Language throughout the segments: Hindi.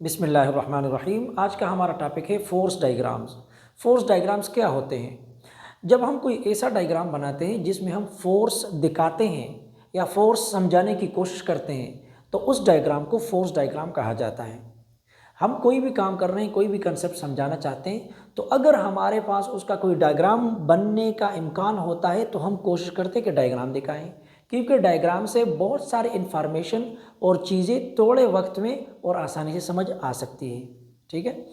बिस्मिल्लाहिर्रहमानिर्रहीम। आज का हमारा टॉपिक है फोर्स डायग्राम्स। फोर्स डायग्राम्स क्या होते हैं? जब हम कोई ऐसा डायग्राम बनाते हैं जिसमें हम फोर्स दिखाते हैं या फोर्स समझाने की कोशिश करते हैं तो उस डायग्राम को फोर्स डायग्राम कहा जाता है। हम कोई भी काम कर रहे हैं, कोई भी कंसेप्ट समझाना चाहते हैं तो अगर हमारे पास उसका कोई डायग्राम बनने का इम्कान होता है तो हम कोशिश करते हैं कि डायग्राम दिखाएं, क्योंकि डायग्राम से बहुत सारे इन्फॉर्मेशन और चीज़ें थोड़े वक्त में और आसानी से समझ आ सकती है। ठीक है,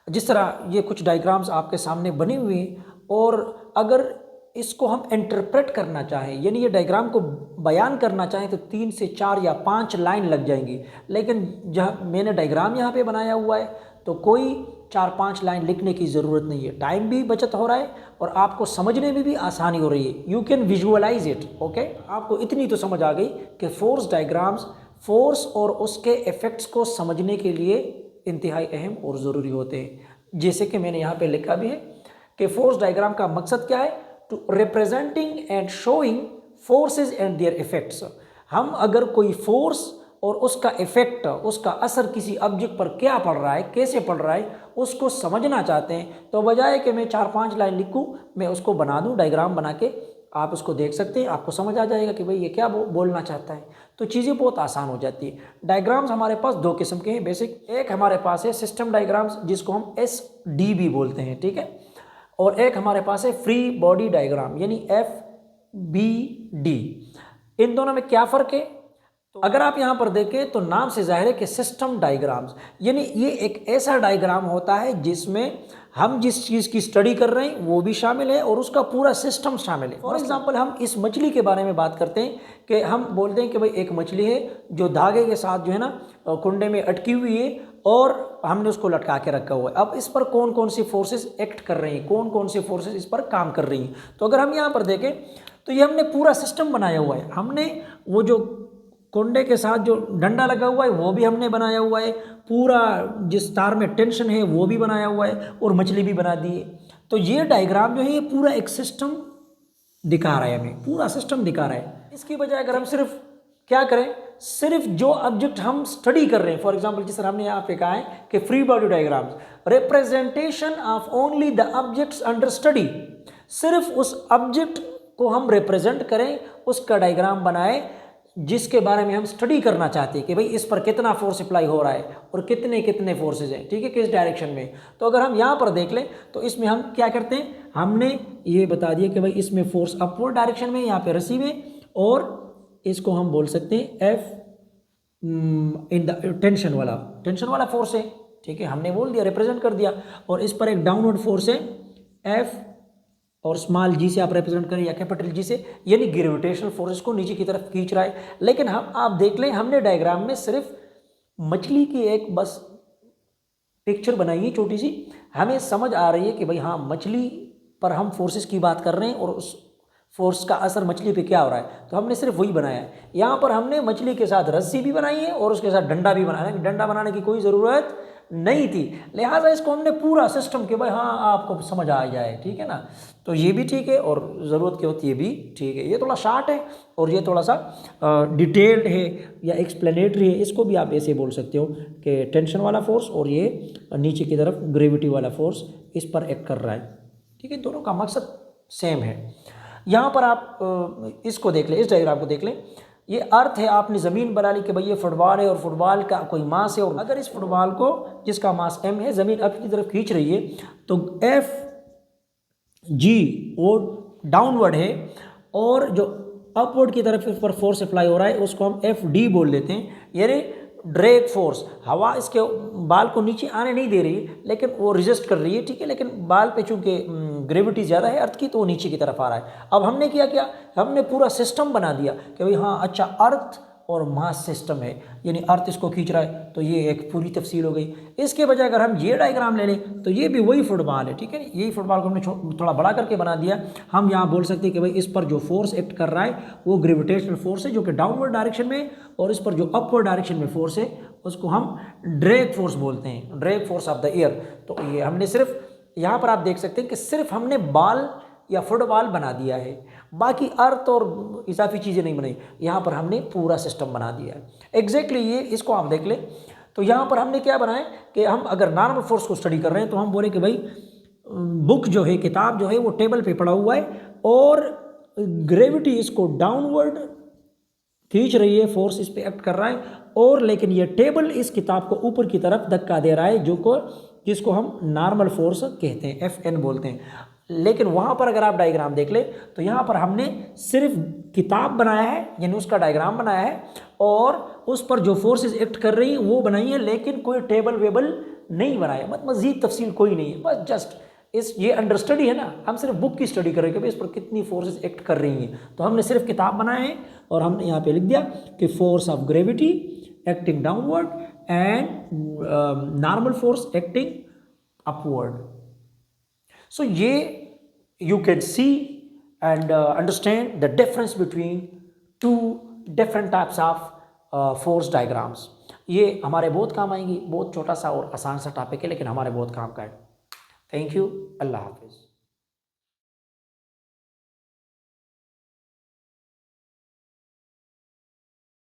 जिस तरह ये कुछ डायग्राम्स आपके सामने बनी हुई हैं और अगर इसको हम इंटरप्रेट करना चाहें यानी ये डायग्राम को बयान करना चाहें तो 3 से 4 या 5 लाइन लग जाएंगी, लेकिन जहाँ मैंने डायग्राम यहाँ पे बनाया हुआ है तो कोई 4-5 लाइन लिखने की ज़रूरत नहीं है। टाइम भी बचत हो रहा है और आपको समझने में भी आसानी हो रही है। You can visualize it. Okay, आपको इतनी तो समझ आ गई कि फोर्स डायग्राम्स फोर्स और उसके इफ़ेक्ट्स को समझने के लिए इंतहाई अहम और ज़रूरी होते हैं। जैसे कि मैंने यहाँ पे लिखा भी है कि फोर्स डायग्राम का मकसद क्या है? To representing and showing forces and their effects. हम अगर कोई फोर्स और उसका इफेक्ट, उसका असर किसी ऑब्जेक्ट पर क्या पड़ रहा है, कैसे पड़ रहा है, उसको समझना चाहते हैं तो बजाय कि मैं 4-5 लाइन लिखूं, मैं उसको बना दूं डायग्राम बना के। आप उसको देख सकते हैं, आपको समझ आ जाएगा कि भाई ये क्या बोलना चाहता है। तो चीज़ें बहुत आसान हो जाती है। डायग्राम्स हमारे पास 2 किस्म के हैं बेसिक। एक हमारे पास है सिस्टम डायग्राम्स जिसको हम SDB बोलते हैं, ठीक है, और एक हमारे पास है फ्री बॉडी डायग्राम यानी FBD। इन दोनों में क्या फ़र्क है? तो अगर आप यहाँ पर देखें तो नाम से जाहिर है कि सिस्टम डायग्राम्स यानी ये एक ऐसा डायग्राम होता है जिसमें हम जिस चीज़ की स्टडी कर रहे हैं वो भी शामिल है और उसका पूरा सिस्टम शामिल है। फॉर एग्जांपल हम इस मछली के बारे में बात करते हैं कि हम बोलते हैं कि भाई एक मछली है जो धागे के साथ जो है ना कुंडे में अटकी हुई है और हमने उसको लटका के रखा हुआ है। अब इस पर कौन कौन सी फोर्सेस एक्ट कर रही हैं, कौन कौन सी फोर्सेस इस पर काम कर रही हैं, तो अगर हम यहाँ पर देखें तो ये हमने पूरा सिस्टम बनाया हुआ है। हमने वो जो कुंडे के साथ जो डंडा लगा हुआ है वो भी हमने बनाया हुआ है, पूरा जिस तार में टेंशन है वो भी बनाया हुआ है और मछली भी बना दी है। तो ये डायग्राम जो है ये पूरा एक सिस्टम दिखा रहा है, हमें पूरा सिस्टम दिखा रहा है। इसकी बजाय अगर हम सिर्फ क्या करें, सिर्फ जो ऑब्जेक्ट हम स्टडी कर रहे हैं, फॉर एग्जांपल जिस तरह हमने यहाँ पे कहा है कि free body diagrams representation of only the objects under study, सिर्फ उस ऑब्जेक्ट को हम रिप्रेजेंट करें, उसका डायग्राम बनाए जिसके बारे में हम स्टडी करना चाहते हैं कि भाई इस पर कितना फोर्स अप्लाई हो रहा है और कितने कितने फोर्सेज हैं, ठीक है, किस डायरेक्शन में। तो अगर हम यहाँ पर देख लें तो इसमें हम क्या करते हैं, हमने ये बता दिया कि भाई इसमें फोर्स अपवर्ड डायरेक्शन में यहाँ पे रिसीव है और इसको हम बोल सकते हैं F इन द टेंशन वाला फोर्स है, ठीक है, हमने बोल दिया, रिप्रेजेंट कर दिया। और इस पर एक डाउनवर्ड फोर्स है F और स्मॉल जी से आप रिप्रेजेंट करें या कैपिटल जी से, यानी ग्रेविटेशनल फोर्स को नीचे की तरफ खींच रहा है। लेकिन हम आप देख लें हमने डायग्राम में सिर्फ मछली की एक बस पिक्चर बनाई है छोटी सी, हमें समझ आ रही है कि भाई हाँ मछली पर हम फोर्सेस की बात कर रहे हैं और उस फोर्स का असर मछली पे क्या हो रहा है, तो हमने सिर्फ वही बनाया है। यहाँ पर हमने मछली के साथ रस्सी भी बनाई है और उसके साथ डंडा भी बनाया है। डंडा बनाने की कोई ज़रूरत नहीं थी, लिहाजा इसको हमने पूरा सिस्टम के भाई हाँ आपको समझ आ जाए, ठीक है ना। तो ये भी ठीक है और ज़रूरत की होती है भी ठीक है। ये थोड़ा शार्ट है और ये थोड़ा सा डिटेल्ड है या एक्सप्लेनेटरी है, इसको भी आप ऐसे बोल सकते हो कि टेंशन वाला फोर्स और ये नीचे की तरफ ग्रेविटी वाला फोर्स इस पर एक्ट कर रहा है, ठीक है। दोनों का मकसद सेम है। यहाँ पर आप इसको देख लें, इस डायग्राम को देख लें, ये अर्थ है, आपने ज़मीन बना ली कि भाई ये फुटबॉल है और फुटबॉल का कोई मास है और अगर इस फुटबॉल को जिसका मास m है ज़मीन अप की तरफ खींच रही है तो Fg वो डाउनवर्ड है और जो अपवर्ड की तरफ इस पर फोर्स अप्लाई हो रहा है उसको हम Fd बोल लेते हैं, यानी ड्रैग फोर्स। हवा इसके बाल को नीचे आने नहीं दे रही लेकिन वो रेजिस्ट कर रही है, ठीक है, लेकिन बाल पे चूंकि ग्रेविटी ज़्यादा है अर्थ की तो वो नीचे की तरफ आ रहा है। अब हमने क्या हमने पूरा सिस्टम बना दिया कि भाई हाँ अच्छा अर्थ और मास सिस्टम है, यानी अर्थ इसको खींच रहा है, तो ये एक पूरी तफसील हो गई। इसके बजाय अगर हम ये डायग्राम ले लें तो ये भी वही फुटबॉल है, ठीक है, यही फुटबॉल को हमने थोड़ा बड़ा करके बना दिया। हम यहाँ बोल सकते हैं कि भाई इस पर जो फोर्स एक्ट कर रहा है वो ग्रेविटेशनल फोर्स है जो कि डाउनवर्ड डायरेक्शन में, और इस पर जो अपवर्ड डायरेक्शन में फोर्स है उसको हम ड्रैग फोर्स बोलते हैं, drag force of the air. तो ये हमने सिर्फ यहाँ पर आप देख सकते हैं कि सिर्फ हमने बॉल या फुटबॉल बना दिया है, बाकी अर्थ और इजाफी चीज़ें नहीं बनाई। यहाँ पर हमने पूरा सिस्टम बना दिया है। एग्जैक्टली ये इसको आप देख लें तो यहाँ पर हमने क्या बनाया कि हम अगर नॉर्मल फोर्स को स्टडी कर रहे हैं तो हम बोले कि भाई बुक जो है, किताब जो है वो टेबल पे पड़ा हुआ है और ग्रेविटी इसको डाउनवर्ड खींच रही है, फोर्स इस पे एक्ट कर रहा है, और लेकिन ये टेबल इस किताब को ऊपर की तरफ धक्का दे रहा है, जिसको हम नॉर्मल फोर्स कहते हैं, FN बोलते हैं। लेकिन वहाँ पर अगर आप डायग्राम देख ले तो यहाँ पर हमने सिर्फ किताब बनाया है, यानी उसका डायग्राम बनाया है, और उस पर जो फोर्सेस एक्ट कर रही हैं वो बनाई है, लेकिन कोई टेबल वेबल नहीं बनाया, मज़ीद तफसील कोई नहीं है, बस जस्ट ये अंडर स्टडी है ना, हम सिर्फ बुक की स्टडी कर रहे हैं कि भाई इस पर कितनी फोर्सेस एक्ट कर रही हैं। तो हमने सिर्फ किताब बनाया है और हमने यहाँ पे लिख दिया कि force of gravity acting downward and normal force acting upward. So ये you can see and understand the difference between two different types of force diagrams। ये हमारे बहुत काम आएंगी, बहुत छोटा सा और आसान सा टॉपिक है लेकिन हमारे बहुत काम का है। थैंक यू, अल्लाह हाफिज़।